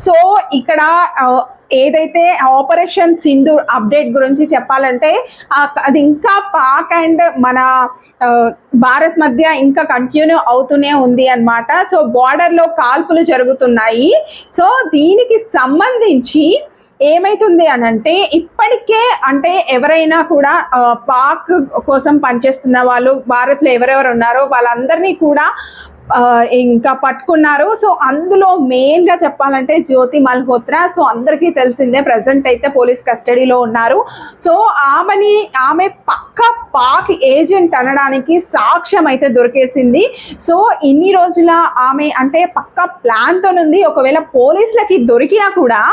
So ఇక్కడ ఏదైతే operation Sindoor update గురించి చెప్పాలంటే అది ఇంకా పాక్ అండ్ మన భారత్ మధ్య ఇంకా కంటిన్యూ అవుతూనే ఉంది అన్నమాట. సో బార్డర్లో కాల్పులు జరుగుతున్నాయి. సో దీనికి సంబంధించి ఏమైతుంది అని అంటే ఇప్పటికే అంటే ఎవరైనా కూడా పాక్ కోసం పనిచేస్తున్న వాళ్ళు భారత్లో ఎవరెవరు ఉన్నారో వాళ్ళందరినీ కూడా ఇంకా పట్టుకున్నారు. సో అందులో మెయిన్గా చెప్పాలంటే జ్యోతి మల్హోత్రా. సో అందరికీ తెలిసిందే ప్రజెంట్ అయితే పోలీస్ కస్టడీలో ఉన్నారు. సో ఆమె పక్క పాక్ ఏజెంట్ అనడానికి సాక్ష్యం అయితే దొరికేసింది. సో ఇన్ని రోజుల ఆమె అంటే పక్క ప్లాన్తో ఉంది. ఒకవేళ పోలీసులకి దొరికినా కూడా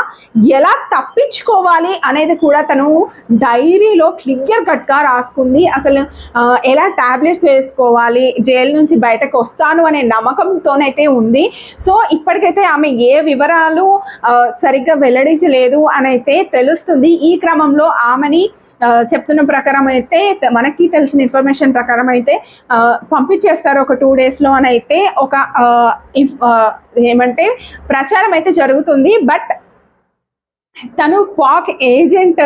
ఎలా తప్పించుకోవాలి అనేది కూడా తను డైరీలో క్లియర్ కట్గా రాసుకుంది. అసలు ఎలా టాబ్లెట్స్ వేసుకోవాలి, జైలు నుంచి బయటకు వస్తాను అనే నమ్మకంతోనైతే ఉంది. సో ఇప్పటికైతే ఆమె ఏ వివరాలు సరిగ్గా వెల్లడించలేదు అని అయితే తెలుస్తుంది. ఈ క్రమంలో ఆమెని చెప్తున్న ప్రకారం అయితే మనకి తెలిసిన ఇన్ఫర్మేషన్ ప్రకారం అయితే పంపించేస్తారు ఒక 2 daysలో అని అయితే ఒక ఏమంటే ప్రచారం అయితే జరుగుతుంది. బట్ తను పాక్ ఏజెంట్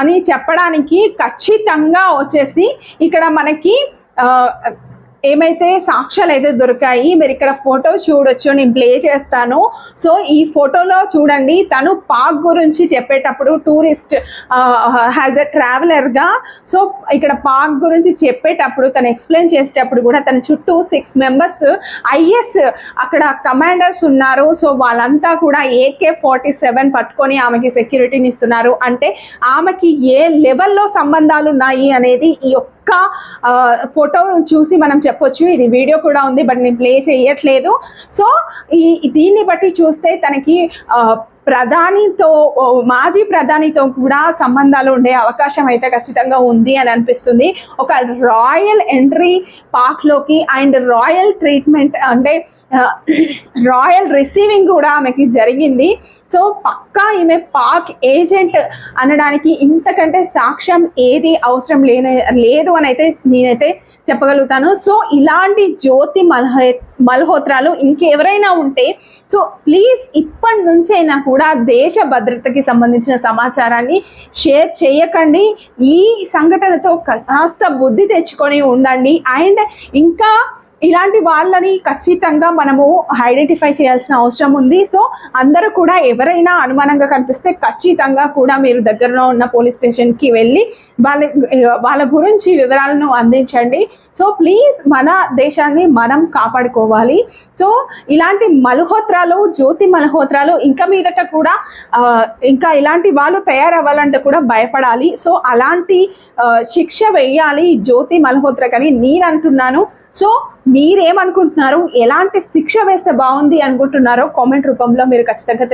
అని చెప్పడానికి ఖచ్చితంగా వచ్చేసి ఇక్కడ మనకి ఏమైతే సాక్ష్యాలు అయితే దొరికాయి. మీరు ఇక్కడ ఫోటో చూడొచ్చు, నేను ప్లే చేస్తాను. సో ఈ ఫోటోలో చూడండి, తను పాక్ గురించి చెప్పేటప్పుడు టూరిస్ట్ హ్యాజ్ ఎ ట్రావెలర్గా సో ఇక్కడ పాక్ గురించి చెప్పేటప్పుడు తను ఎక్స్ప్లెయిన్ చేసేటప్పుడు కూడా తన చుట్టూ 6 members IS అక్కడ కమాండర్స్ ఉన్నారు. సో వాళ్ళంతా కూడా AK-47 పట్టుకొని ఆమెకి సెక్యూరిటీని ఇస్తున్నారు. అంటే ఆమెకి ఏ లెవెల్లో సంబంధాలు ఉన్నాయి అనేది ఈ ఒక్క ఫోటో చూసి మనం చెప్పొచ్చు. ఇది వీడియో కూడా ఉంది, బట్ నేను ప్లే చేయట్లేదు. సో దీన్ని బట్టి చూస్తే తనకి మాజీ ప్రధానితో కూడా సంబంధాలు ఉండే అవకాశం అయితే ఖచ్చితంగా ఉంది అని అనిపిస్తుంది. ఒక రాయల్ ఎంట్రీ పాక్లోకి అండ్ రాయల్ ట్రీట్మెంట్ అంటే రాయల్ రిసీవింగ్ కూడా ఆమెకి జరిగింది. సో పక్కా ఈమె పాక్ ఏజెంట్ అనడానికి ఇంతకంటే సాక్ష్యం ఏది అవసరం లేదు అని అయితే నేనైతే చెప్పగలుగుతాను. సో ఇలాంటి జ్యోతి మల్హోత్రాలు ఇంకెవరైనా ఉంటే సో ప్లీజ్ ఇప్పటి నుంచైనా కూడా దేశ భద్రతకి సంబంధించిన సమాచారాన్ని షేర్ చేయకండి. ఈ సంఘటనతో కాస్త బుద్ధి తెచ్చుకొని ఉండండి. అండ్ ఇంకా ఇలాంటి వాళ్ళని ఖచ్చితంగా మనము ఐడెంటిఫై చేయాల్సిన అవసరం ఉంది. సో అందరూ కూడా ఎవరైనా అనుమానంగా కనిపిస్తే ఖచ్చితంగా కూడా మీరు దగ్గరలో ఉన్న పోలీస్ స్టేషన్కి వెళ్ళి వాళ్ళ గురించి వివరాలను అందించండి. సో ప్లీజ్ మన దేశాన్ని మనం కాపాడుకోవాలి. సో ఇలాంటి జ్యోతి మల్హోత్రాలు ఇంకా మీదట కూడా ఇంకా ఇలాంటి వాళ్ళు తయారవ్వాలంటే కూడా భయపడాలి. సో అలాంటి శిక్ష వేయాలి జ్యోతి మల్హోత్రా కానీ నేను అంటున్నాను. సో మీరేమనుకుంటున్నారు, ఎలాంటి శిక్ష వేస్తే బాగుంది అనుకుంటున్నారో కామెంట్ రూపంలో మీరు ఖచ్చితంగా